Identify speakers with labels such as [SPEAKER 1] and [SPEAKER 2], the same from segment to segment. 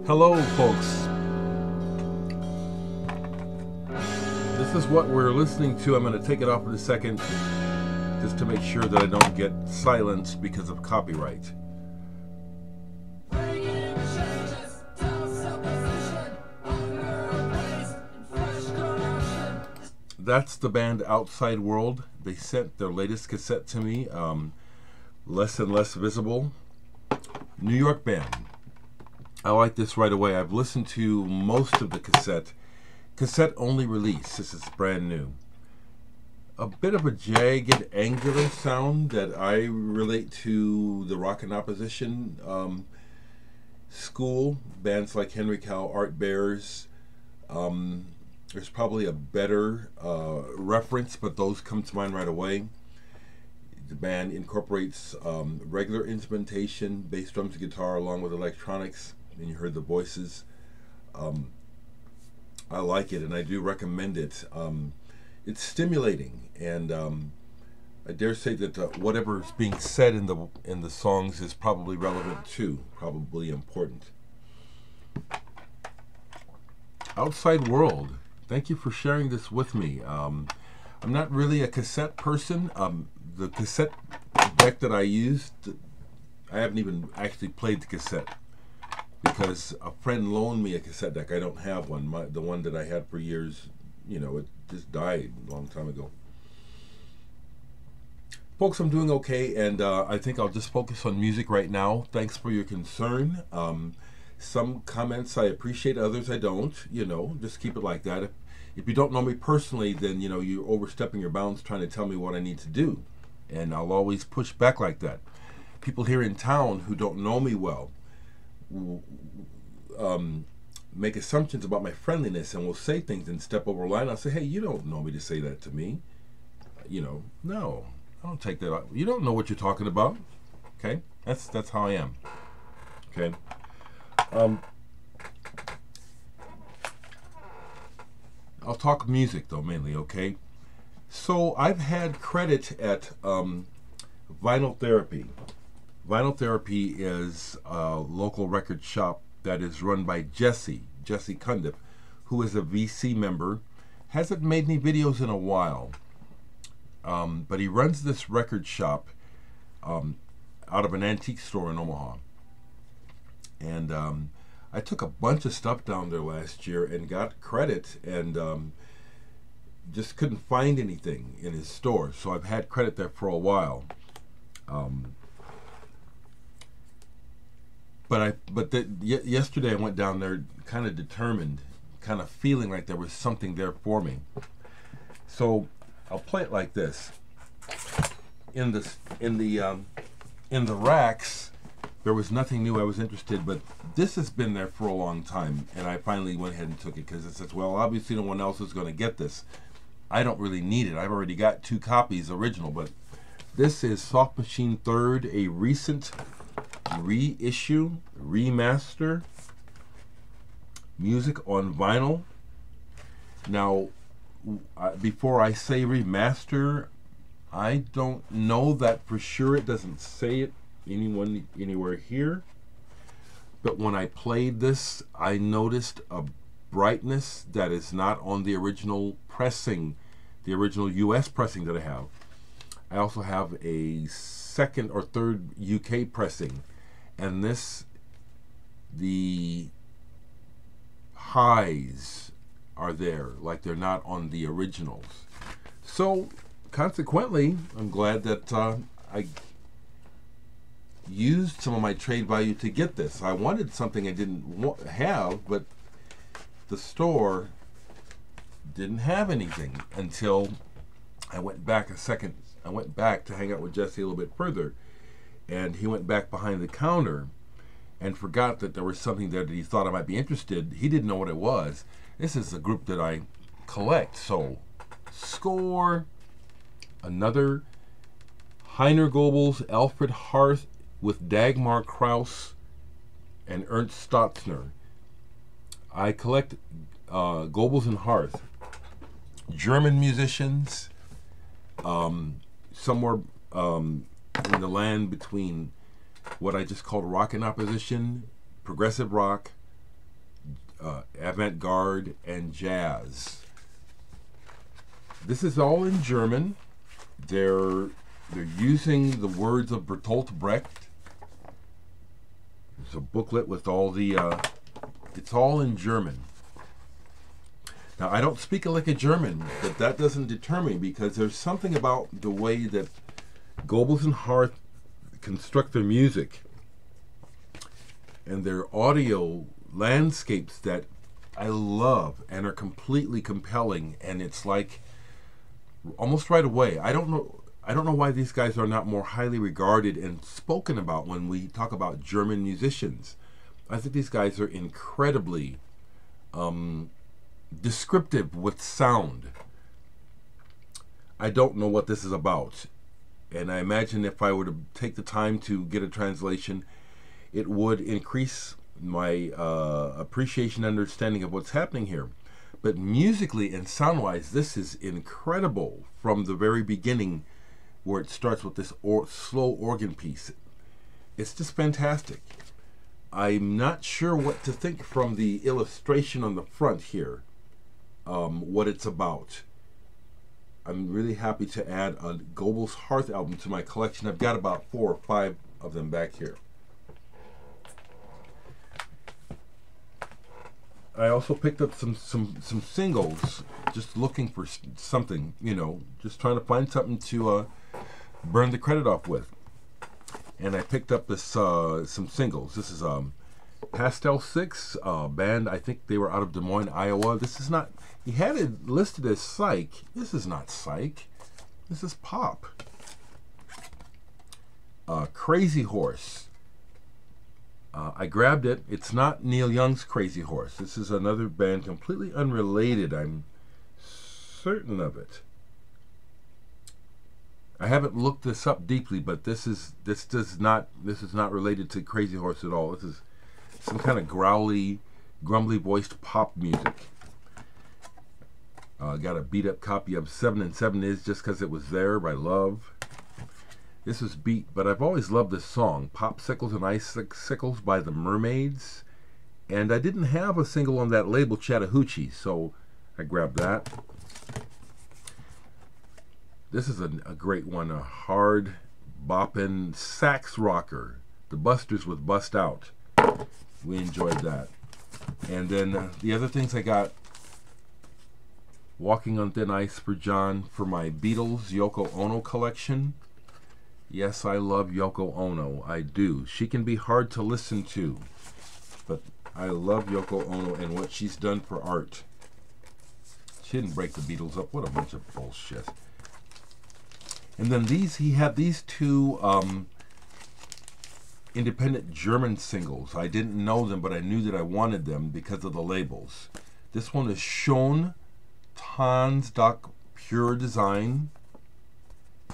[SPEAKER 1] Hello, folks. This is what we're listening to. I'm going to take it off in a second just to make sure that I don't get silenced because of copyright. That's the band Outside World. They sent their latest cassette to me, Less and Less Visible. New York band. I like this right away. I've listened to most of the cassette only release. This is brand new. A bit of a jagged, angular sound that I relate to the rock and opposition school. Bands like Henry Cow, Art Bears. There's probably a better reference, but those come to mind right away. The band incorporates regular instrumentation, bass, drums, guitar, along with electronics. And you heard the voices. I like it, and I do recommend it. It's stimulating, and I dare say that whatever is being said in the songs is probably relevant too, probably important. Outside World, thank you for sharing this with me. I'm not really a cassette person. The cassette deck that I used, I haven't even actually played the cassette, because a friend loaned me a cassette deck. I don't have one. The one that I had for years, it just died a long time ago. Folks, I'm doing okay, and I think I'll just focus on music right now. Thanks for your concern. Some comments I appreciate, others I don't. Just keep it like that. If you don't know me personally, then you're overstepping your bounds trying to tell me what I need to do, and I'll always push back like that. People here in town who don't know me well make assumptions about my friendliness and will say things and step over a line. I'll say, hey, you don't know me to say that to me. No, I don't take that out. You don't know what you're talking about. Okay, that's how I am. Okay. I'll talk music though, mainly. Okay. So I've had credit at Vinyl Therapy. Vinyl Therapy is a local record shop that is run by Jesse Cundiff, who is a VC member. Hasn't made any videos in a while, but he runs this record shop out of an antique store in Omaha. And I took a bunch of stuff down there last year and got credit, and just couldn't find anything in his store. So I've had credit there for a while. Yesterday I went down there kind of determined, kind of feeling like there was something there for me. So I'll play it like this. In the racks, there was nothing new I was interested, but this has been there for a long time, and I finally went ahead and took it because it says, well, obviously no one else is going to get this. I don't really need it. I've already got 2 copies original, but this is Soft Machine 3rd, a recent reissue, remaster, music on vinyl. Now, before I say remaster, I don't know that for sure. It doesn't say it anywhere here. But when I played this, I noticed a brightness that is not on the original pressing, the original US pressing that I have. I also have a 2nd or 3rd UK pressing, and the highs are there, like they're not on the originals. So consequently, I'm glad that I used some of my trade value to get this. I wanted something I didn't have, but the store didn't have anything until I went back I went back to hang out with Jesse a little bit further, and he went back behind the counter and forgot that there was something there that he thought I might be interested. He didn't know what it was. This is a group that I collect. So, score, another Heiner Goebbels, Alfred Harth with Dagmar Krause and Ernst Stotzner. I collect Goebbels and Harth. German musicians, somewhere in the land between what I just called rock and opposition, progressive rock, avant-garde, and jazz. This is all in German. They're using the words of Bertolt Brecht. There's a booklet with all the, it's all in German. Now, I don't speak like a German, but that doesn't deter me, because there's something about the way that Goebbels and Hart construct their music and their audio landscapes that I love and are completely compelling, and it's like almost right away. I don't know why these guys are not more highly regarded and spoken about when we talk about German musicians. I think these guys are incredibly descriptive with sound. I don't know what this is about, and I imagine if I were to take the time to get a translation, it would increase my appreciation and understanding of what's happening here. But musically and sound-wise, this is incredible from the very beginning, where it starts with this slow organ piece. It's just fantastic. I'm not sure what to think from the illustration on the front here, what it's about. I'm really happy to add a Goebbels Hearth album to my collection. I've got about 4 or 5 of them back here. I also picked up some singles, just looking for something, you know, just trying to find something to burn the credit off with. And I picked up this some singles. This is Pastel 6 band. I think they were out of Des Moines, Iowa. This is not, he had it listed as psych. This is not psych. This is pop. Crazy Horse. I grabbed it. It's not Neil Young's Crazy Horse. This is another band completely unrelated. I'm certain of it. I haven't looked this up deeply, but this is not related to Crazy Horse at all. This is some kind of growly, grumbly voiced pop music. Got a beat up copy of 7 and 7 Is just because it was there by Love. This was beat, but I've always loved this song, Popsicles and Icicles by the Mermaids. And I didn't have a single on that label, Chattahoochee, so I grabbed that. This is a great one, a hard boppin' sax rocker, the Busters with Bust Out. We enjoyed that. And then the other things I got, Walking on Thin Ice for John for my Beatles Yoko Ono collection. Yes, I love Yoko Ono. I do. She can be hard to listen to, but I love Yoko Ono and what she's done for art. She didn't break the Beatles up. What a bunch of bullshit. And then he had these 2 independent German singles. I didn't know them, but I knew that I wanted them because of the labels. This one is Schon Tanzdoc Pure Design.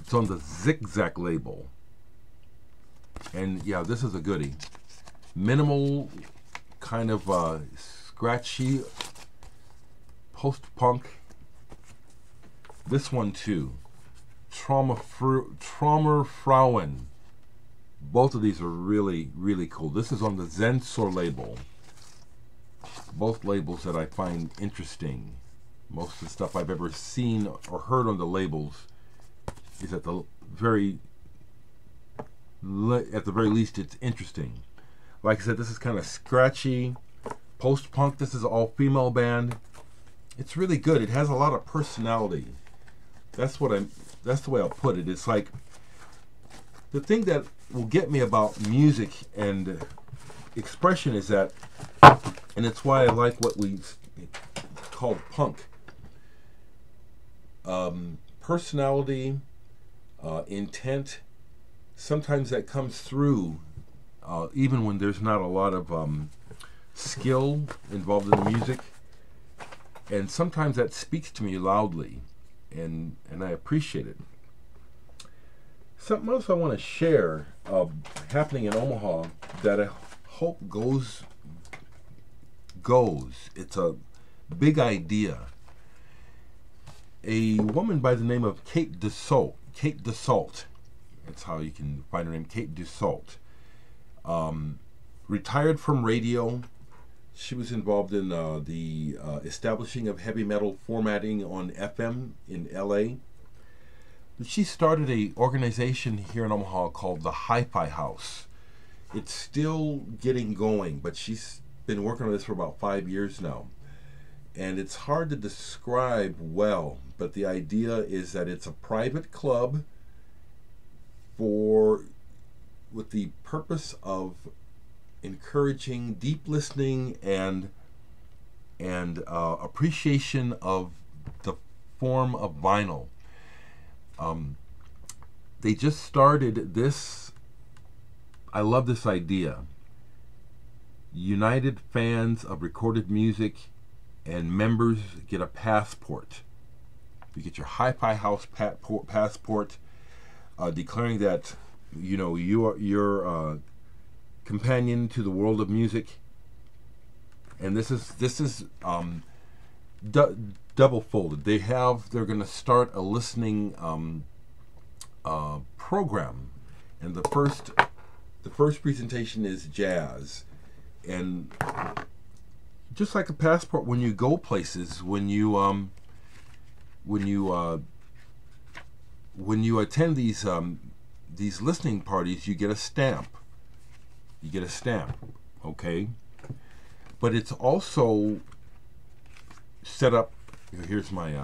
[SPEAKER 1] It's on the Zigzag label. And yeah, this is a goodie. Minimal, kind of scratchy, post-punk. This one too. Traumerfrauen. Both of these are really, really cool. This is on the Zensor label. Both labels that I find interesting. Most of the stuff I've ever seen or heard on the labels is at the very least it's interesting. Like I said, this is kind of scratchy, post-punk. This is an all-female band. It's really good. It has a lot of personality. That's the way I'll put it. It's like the thing that will get me about music and expression is that, and it's why I like what we call punk. Personality, intent, sometimes that comes through even when there's not a lot of skill involved in the music, and sometimes that speaks to me loudly, and I appreciate it. Something else I want to share happening in Omaha that I hope goes. It's a big idea. A woman by the name of Kate Dussault, that's how you can find her name, Kate Dussault, retired from radio, She was involved in the establishing of heavy metal formatting on FM in LA. She started a organization here in Omaha called the HiFi House. It's still getting going, but she's been working on this for about 5 years now. And it's hard to describe well, but the idea is that it's a private club with the purpose of encouraging deep listening and appreciation of the form of vinyl. They just started this. I love this idea. United fans of recorded music and members get a passport. You get your HiFi House passport, declaring that you're companion to the world of music. And this is double folded. They're going to start a listening program, and the first presentation is jazz. And just like a passport, when you go places, when you attend these listening parties, you get a stamp. Okay? But it's also set up. Here's my.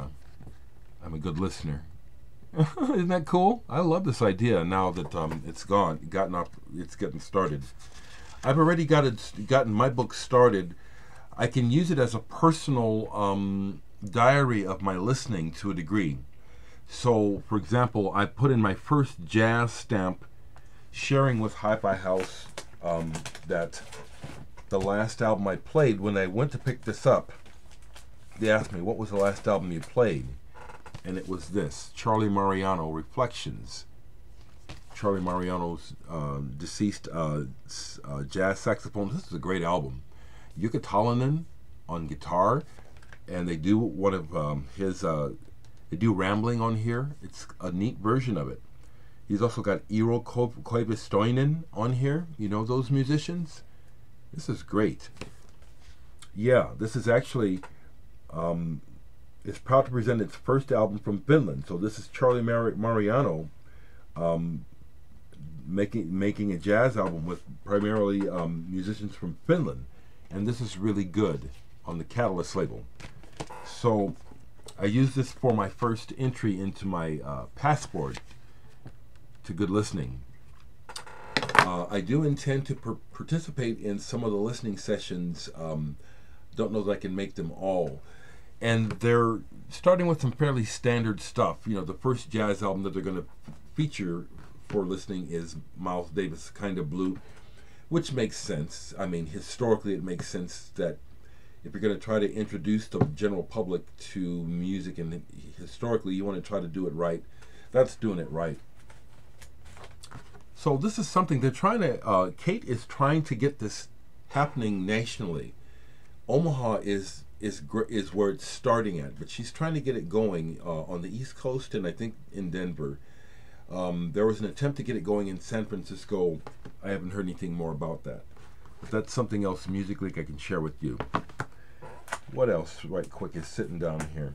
[SPEAKER 1] I'm a good listener. Isn't that cool? I love this idea now that it's getting started. I've already gotten my book started. I can use it as a personal diary of my listening to a degree. So, for example, I put in my first jazz stamp, sharing with HiFi House that the last album I played, when I went to pick this up, they asked me, what was the last album you played? And it was this, Charlie Mariano, Reflections. Charlie Mariano's deceased jazz saxophone. This is a great album. Jukka Talonen on guitar, and they do one of his, they do Rambling on here. It's a neat version of it. He's also got Eero Koivistoinen on here. You know those musicians? This is great. Yeah, this is actually, it's proud to present its first album from Finland. So this is Charlie Mariano making a jazz album with primarily musicians from Finland. And this is really good on the Catalyst label. So I use this for my first entry into my passport to good listening. I do intend to participate in some of the listening sessions. Don't know that I can make them all. And they're starting with some fairly standard stuff. You know, the first jazz album that they're going to feature for listening is Miles Davis' Kind of Blue, which makes sense. I mean, historically it makes sense that if you're going to try to introduce the general public to music, and historically you want to try to do it right, that's doing it right. So this is something they're trying to, Kate is trying to get this happening nationally. Omaha is where it's starting at, but she's trying to get it going on the East Coast, and I think in Denver. There was an attempt to get it going in San Francisco. I haven't heard anything more about that. But that's something else musically I can share with you. What else, right quick, is sitting down here?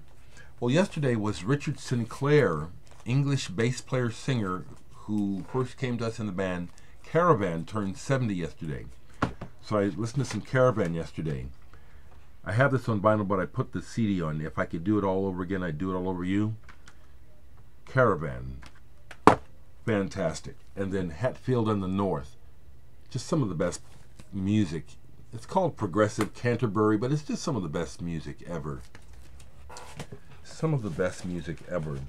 [SPEAKER 1] Well, yesterday was Richard Sinclair, English bass player singer who first came to us in the band Caravan, turned 70 yesterday. So I listened to some Caravan yesterday. I have this on vinyl, but I put the CD on. If I could do it all over again, I'd do it all over you. Caravan. Fantastic. And then Hatfield and the North. Just some of the best music. It's called Progressive Canterbury, but it's just some of the best music ever. Some of the best music ever.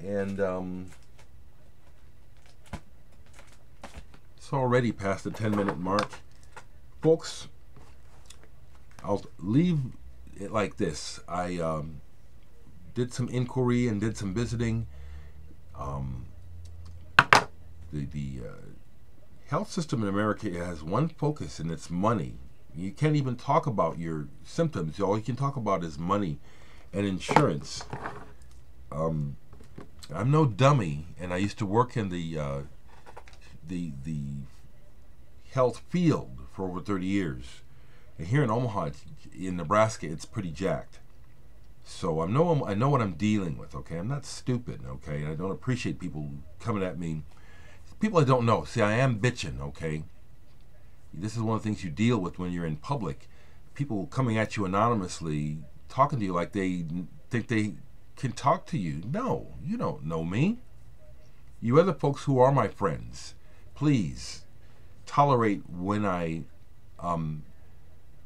[SPEAKER 1] And it's already past the 10-minute mark. Folks, I'll leave it like this. I did some inquiry and did some visiting. The health system in America has one focus, and it's money. You can't even talk about your symptoms. All you can talk about is money and insurance. I'm no dummy, and I used to work in the health field for over 30 years. And here in Omaha, in Nebraska, it's pretty jacked. So I know what I'm dealing with, okay? I'm not stupid, okay? I don't appreciate people coming at me. People I don't know. See, I am bitching, okay? This is one of the things you deal with when you're in public. People coming at you anonymously, talking to you like they think they can talk to you. No, you don't know me. You other folks who are my friends, please tolerate when I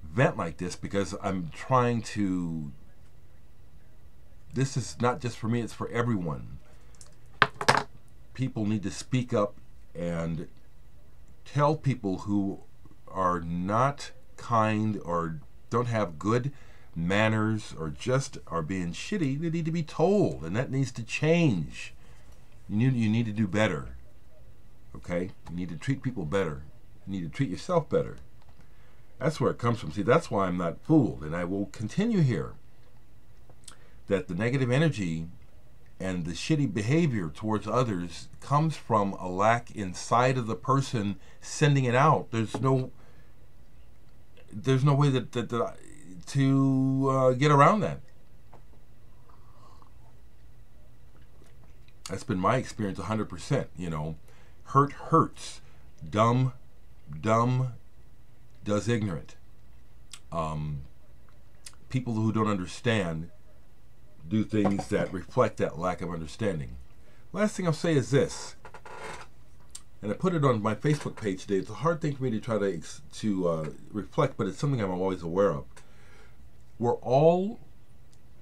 [SPEAKER 1] vent like this, because I'm trying to... This is not just for me, it's for everyone. People need to speak up and tell people who are not kind or don't have good manners or just are being shitty. They need to be told, and that needs to change. You need to do better. Okay? You need to treat people better. You need to treat yourself better. That's where it comes from. See, that's why I'm not fooled, and I will continue here. That the negative energy and the shitty behavior towards others comes from a lack inside of the person sending it out. There's no way to get around that. That's been my experience 100%. You know, hurt hurts. Dumb does ignorant. People who don't understand do things that reflect that lack of understanding. Last thing I'll say is this, and I put it on my Facebook page today. It's a hard thing for me to try to reflect, but it's something I'm always aware of. We're all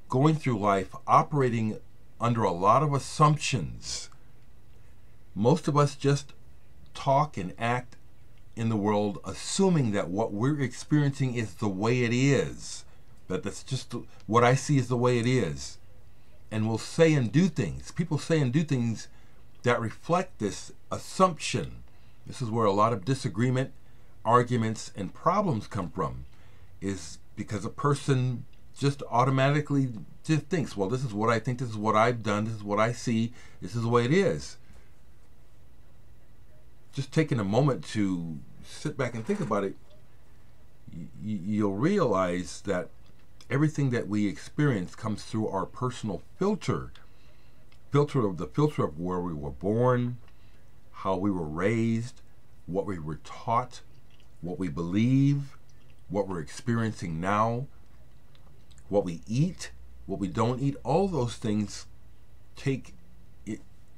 [SPEAKER 1] going through life operating under a lot of assumptions. Most of us just talk and act in the world assuming that what we're experiencing is the way it is. That's just what I see is the way it is. And we'll say and do things. People say and do things that reflect this assumption. This is where a lot of disagreement, arguments, and problems come from. Is because a person just automatically just thinks, well, this is what I think, this is what I've done, this is what I see, this is the way it is. Just taking a moment to sit back and think about it, you'll realize that everything that we experience comes through our personal filter of where we were born, how we were raised, what we were taught, what we believe, what we're experiencing now, what we eat, what we don't eat. All those things take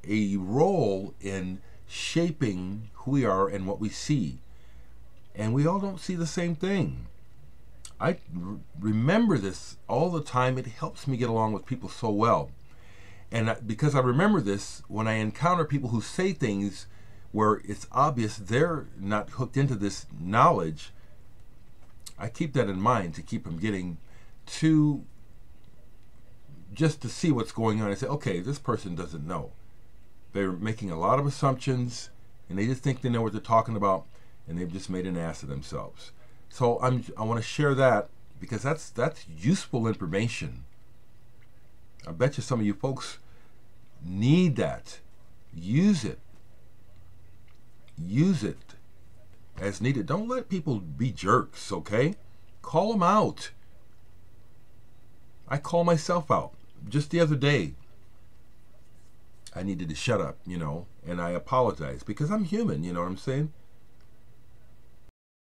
[SPEAKER 1] a role in shaping who we are and what we see. And we all don't see the same thing. I remember this all the time. It helps me get along with people so well. And because I remember this, when I encounter people who say things where it's obvious they're not hooked into this knowledge, I keep that in mind to keep them getting to, just to see what's going on. I say, okay, this person doesn't know. They're making a lot of assumptions, and they just think they know what they're talking about, and they've just made an ass of themselves. So I want to share that because that's useful information. I bet you some of you folks need that. Use it. Use it as needed. Don't let people be jerks, okay? Call them out. I call myself out. Just the other day, I needed to shut up, and I apologize because I'm human, you know what I'm saying?